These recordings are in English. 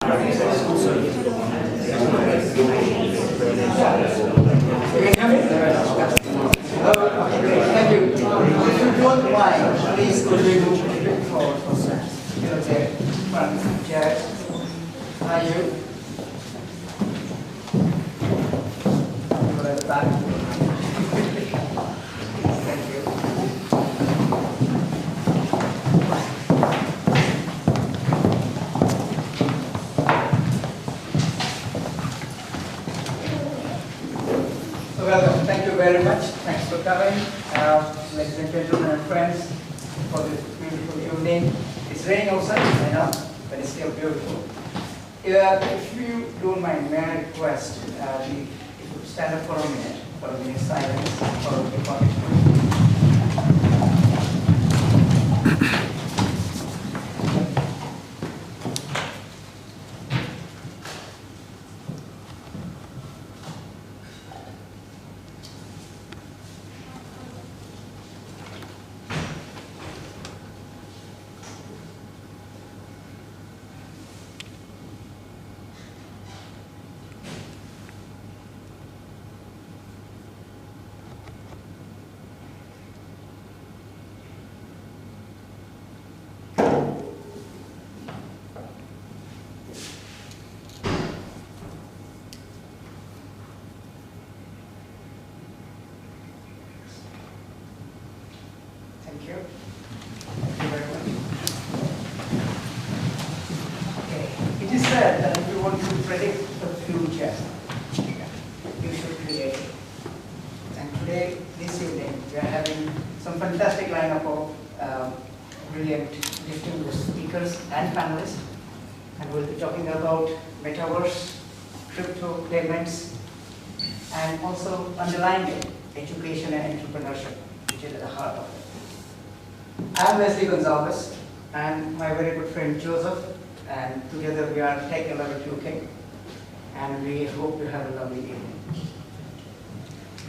Thank you. If you don't mind, please could we move a bit forward for sense. Okay. Jared, are you? Go at the back. Thank you. So welcome. Thank you very much. Thanks for coming, ladies and gentlemen and friends, for this beautiful evening. It's raining outside, I know, but it's still beautiful. If you don't mind, may I request if you stand up for a minute silence for the recording. Thank you. Thank you very much. Okay. It is said that if you want to predict the future, you should create it. And today, this evening, we are having some fantastic lineup of brilliant distinguished speakers and panelists. And we'll be talking about Metaverse, crypto payments, and also underlying it, education and entrepreneurship, which is at the heart of it. I'm Gonsalves, and my very good friend Joseph, and together we are Tech 11 UK, and we hope you have a lovely evening.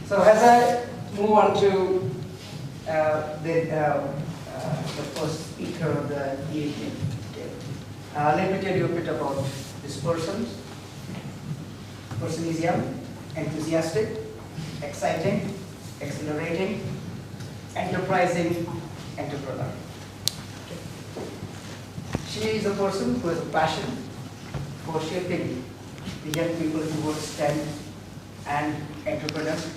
So as I move on to the first speaker of the evening, let me tell you a bit about this person. The person is young, enthusiastic, exciting, exhilarating, enterprising entrepreneur. She is a person who has a passion for shaping the young people towards STEM and entrepreneurs,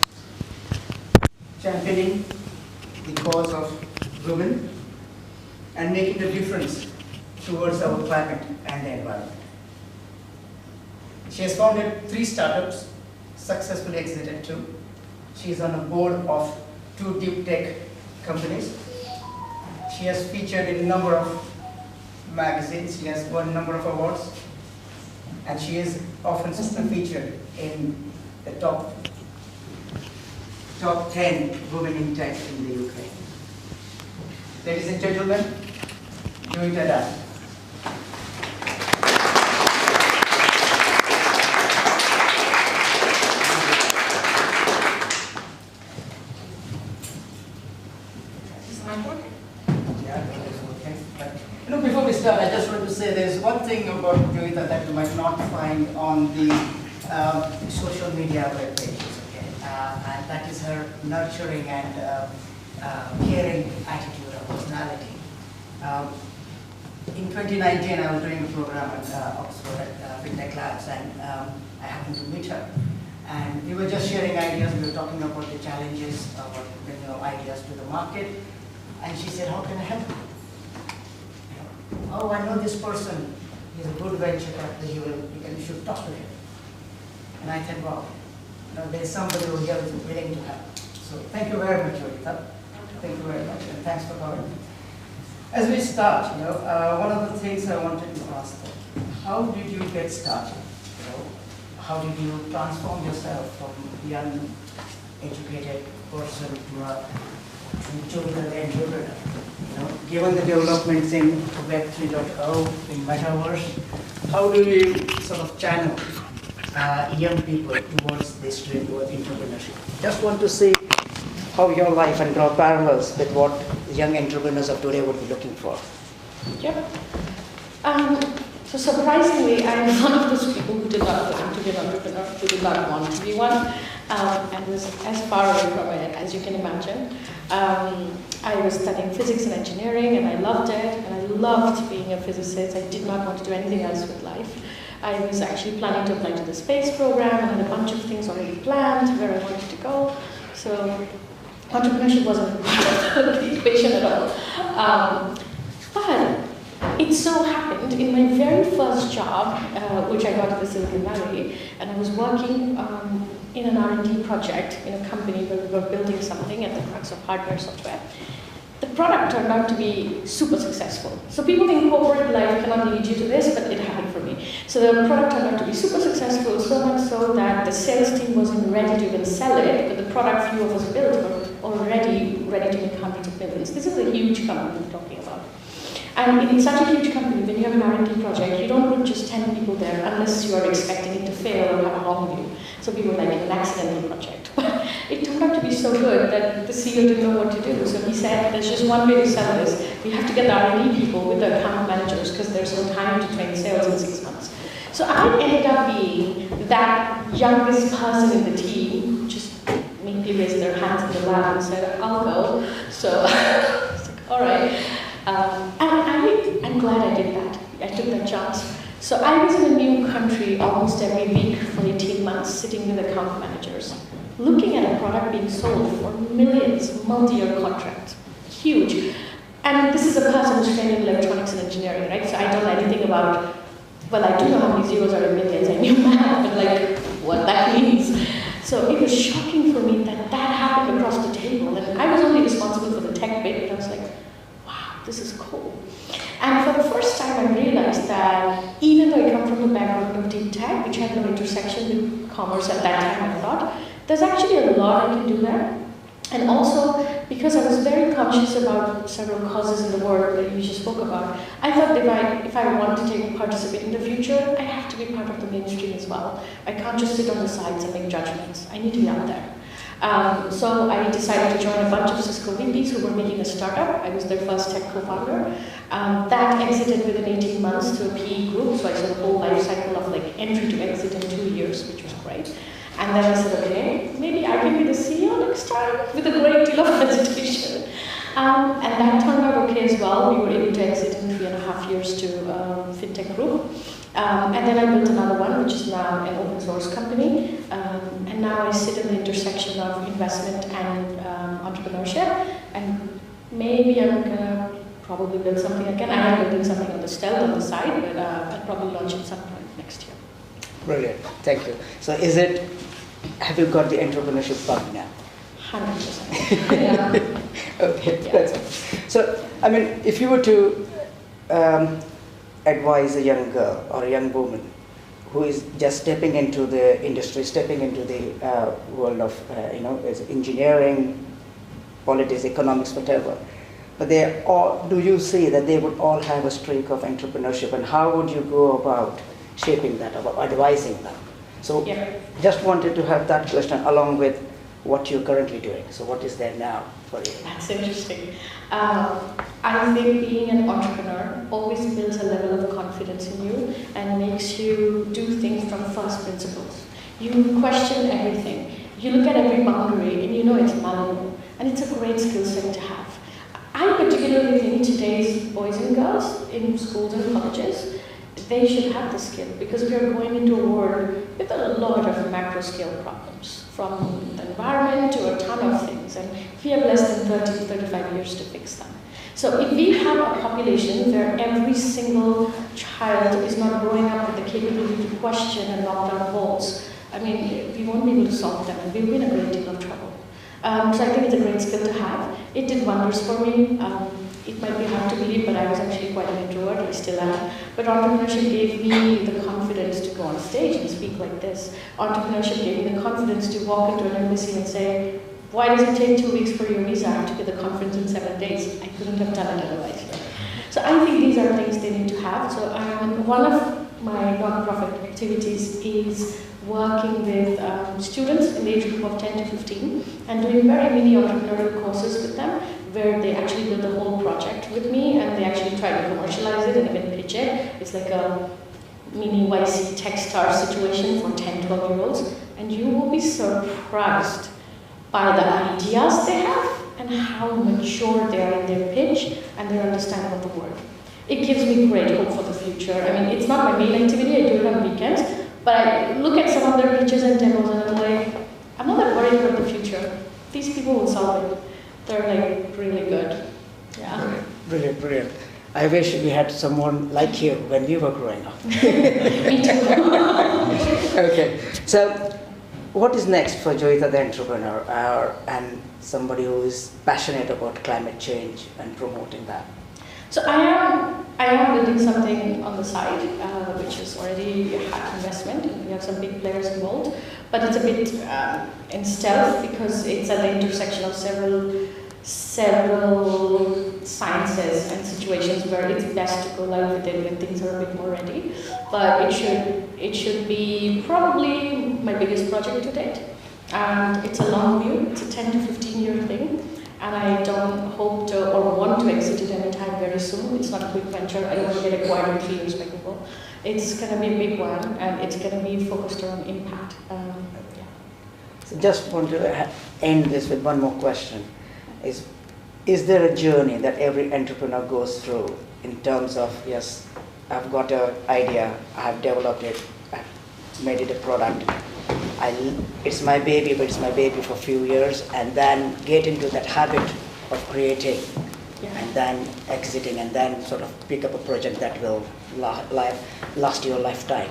championing the cause of women, and making a difference towards our climate and the environment. She has founded 3 startups, successfully exited 2. She is on a board of 2 deep tech companies. She has featured in a number of magazines. She has won a number of awards, and she is often featured in the top 10 women in tech in the UK. Ladies and gentlemen, Joyeeta. Before we start, I just want to say there's one thing about Joyeeta that you might not find on the social media web pages, okay? And that is her nurturing and caring attitude or personality. In 2019, I was doing a program at Oxford at FinTech Labs, and I happened to meet her. And we were just sharing ideas. We were talking about the challenges, about bringing ideas to the market. And she said, "How can I help you?" "Oh, I know this person. He's a good venture capital. You should talk to him." And I said, "Wow, there's somebody who here is willing to help." So thank you very much, Joyeeta. Thank you very much, and thanks for coming. As we start, one of the things I wanted to ask, how did you get started? How did you transform yourself from a young, educated person to the entrepreneur? Given the developments in Web 3.0, in Metaverse, how do you sort of channel young people towards this trend, towards entrepreneurship? Just want to see how your life and draw parallels with what young entrepreneurs of today would be looking for. Yeah. So surprisingly, I'm one of those people who did not plan to be an entrepreneur, who did not want to be one, and was as far away from it as you can imagine. I was studying physics and engineering, and I loved it, and I loved being a physicist. I did not want to do anything else with life. I was actually planning to apply to the space program, and had a bunch of things already planned where I wanted to go. So entrepreneurship wasn't part of the equation at all. But it so happened in my very first job, which I got at the Silicon Valley, and I was working in an R&D project in a company where we were building something at the crux of hardware software. The product turned out to be super successful. So people think corporate life cannot lead you to this, but it happened for me. So the product turned out to be super successful, so much so that the sales team wasn't ready to even sell it, but the product few of us built were already ready to make hundreds of millions. This is a huge company we're talking about. And in such a huge company, when you have an R&D project, you don't put just 10 people there unless you are expecting it to fail or have a wrong view. So we were like an accidental project. But it turned out to be so good that the CEO didn't know what to do. So he said, there's just one way to sell this. We have to get the R&D people with the account managers because there's no time to train sales in 6 months. So I ended up being that youngest person in the team who just meekly raised their hands in the lab and said, I'll go. So I was like, all right. And I'm glad I did that. I took that chance. So I was in a new country almost every week for 18 months, sitting with account managers, looking at a product being sold for millions, multi-year contracts, huge. And this is a person who's trained in electronics and engineering, right? So I don't know anything about, well, I do know how many zeros are in millions. I knew math, but like what that means. So it was shocking for me that that happened across the table. And I was only responsible for the tech bit, but I was like, this is cool. And for the first time, I realized that even though I come from the background of deep tech, which had no intersection with commerce at that time, I thought, there's actually a lot I can do there. And also, because I was very conscious about several causes in the world that you just spoke about, I thought if I want to participate in the future, I have to be part of the mainstream as well. I can't just sit on the sides and make judgments. I need to be out there. So I decided to join a bunch of Cisco VPs who were making a startup. I was their first tech co-founder. That exited within 18 months to a PE group, so I saw the whole life cycle of like entry to exit in 2 years, which was great. And then I said, okay, maybe I can be the CEO next time, with a great deal of hesitation. And that turned out okay as well. We were able to exit in 3.5 years to fintech group. And then I built another one, which is now an open source company. And now I sit in the intersection of investment and entrepreneurship. And maybe I'm gonna probably build something again. I am building something on the stealth on the side, but I'll probably launch it some point next year. Brilliant, thank you. So have you got the entrepreneurship bug now? 100%. Yeah. Okay, yeah. That's it. So, I mean, if you were to advise a young girl or a young woman who is just stepping into the industry, stepping into the world of, as engineering, politics, economics, whatever, but do you see that they would all have a streak of entrepreneurship, and how would you go about shaping that, about advising them? So, just wanted to have that question along with what you're currently doing. So what is there now for you? That's interesting. I think being an entrepreneur always builds a level of confidence in you and makes you do things from first principles. You question everything. You look at every boundary and you know it's malleable. And it's a great skill set to have. I particularly think today's boys and girls in schools and colleges, they should have the skill, because we are going into a world with a lot of macro scale problems, from the environment to a ton of things, and we have less than 30 to 35 years to fix them. So if we have a population where every single child is not growing up with the capability to question and knock down walls, I mean, we won't be able to solve them, and we'll be in a great deal of trouble. So I think it's a great skill to have. It did wonders for me. It might be hard to believe, but I was actually quite an introvert, I still am. But entrepreneurship gave me the confidence to go on stage and speak like this. Entrepreneurship gave me the confidence to walk into an embassy and say, why does it take 2 weeks for your visa? I have to get the conference in 7 days. I couldn't have done it otherwise. So I think these are things they need to have. So one of my non-profit activities is working with students in the age group of 10 to 15 and doing very mini entrepreneurial courses with them, where they actually build a whole project with me and they actually try to commercialize it and even pitch it. It's like a mini YC Techstar situation for 10, 12-year-olds, and you will be surprised by the ideas they have and how mature they are in their pitch and their understanding of the world. It gives me great hope for the future. I mean, it's not my main activity, I do it on weekends, but I look at some of their pitches and demos and I'm like, I'm not that worried about the future. These people will solve it. They're like really good. Yeah. Brilliant, brilliant. I wish we had someone like you when we were growing up. Me too. Okay, so what is next for Joyeeta the entrepreneur and somebody who is passionate about climate change and promoting that? So I am building something on the side, which is already had investment, and we have some big players involved, but it's a bit in stealth because it's at the intersection of several sciences and situations where it's best to go live with it when things are a bit more ready. But it should be probably my biggest project to date, and it's a long view. It's a 10 to 15-year thing. And I don't hope to or want to exit it anytime very soon. It's not a quick venture. I don't want to get acquired in 3 years by Google. It's going to be a big one, and it's going to be focused around impact. Yeah. So just want to end this with one more question. Is there a journey that every entrepreneur goes through in terms of, yes, I've got an idea, I've developed it, I've made it a product, it's my baby, but it's my baby for a few years, and then get into that habit of creating, and then exiting, and then sort of pick up a project that will last your lifetime?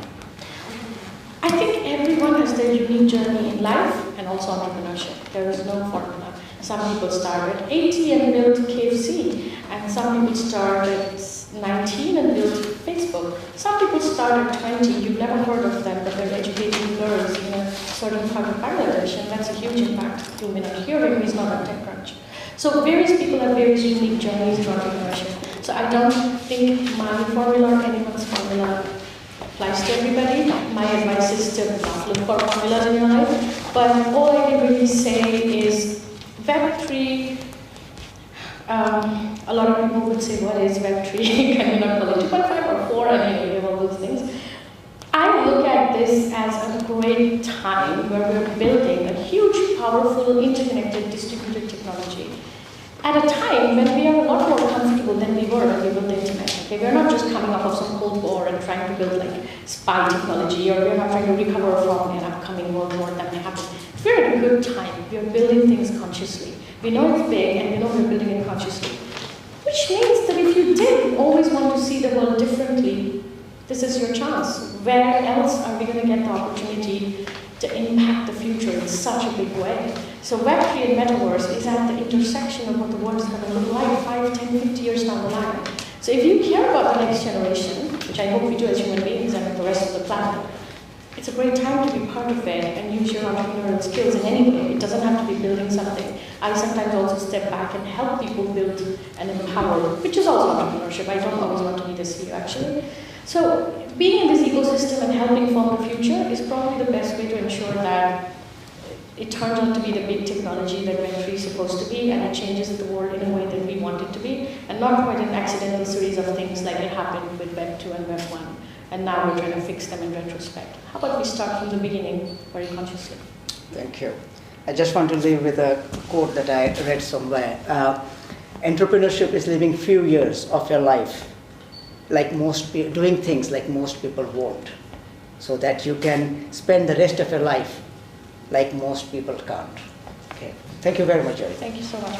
I think everyone has their unique journey in life and also entrepreneurship. There is no formula. Some people start at 80 and build KFC, and some people start at 19 and build Facebook. Some people start at 20, you've never heard of them, but they're educating girls in a certain part of Bangladesh, and that's a huge impact. You may not hear it, he's not on TechCrunch. So various people have various unique journeys in entrepreneurship. So I don't think my formula or anyone's formula applies to everybody. My advice is to not look for formulas in your life, but all I can really say is Web3, a lot of people would say, what is Web3? Can you not call it 2.5 or 4? And you have all those things. I look at this as a great time where we're building a huge, powerful, interconnected, distributed technology at a time when we are a lot more comfortable than we were when we built the internet. Okay? We're not just coming off of some Cold War and trying to build like spy technology, or we're not trying to recover from an upcoming World War that may happen. We're at a good time. We're building things consciously. We know it's big, and we know we're building it consciously. Which means that if you did always want to see the world differently, this is your chance. Where else are we going to get the opportunity to impact the future in such a big way? So Web3 and Metaverse is at the intersection of what the world is going to look like 5, 10, 50 years down the line. So if you care about the next generation, which I hope we do as human beings and the rest of the planet, it's a great time to be part of it and use your entrepreneurial skills in any way. It doesn't have to be building something. I sometimes also step back and help people build and empower, which is also entrepreneurship. I don't always want to be the CEO, actually. So being in this ecosystem and helping form the future is probably the best way to ensure that it turns out to be the big technology that Web3 is supposed to be, and it changes the world in a way that we want it to be, and not quite an accidental series of things like it happened with Web2 and Web1. And now we're trying to fix them in retrospect. How about we start from the beginning, very consciously? Thank you. I just want to leave with a quote that I read somewhere. Entrepreneurship is living few years of your life, like doing things like most people won't, so that you can spend the rest of your life like most people can't. Okay. Thank you very much, Joyeeta. Thank you so much.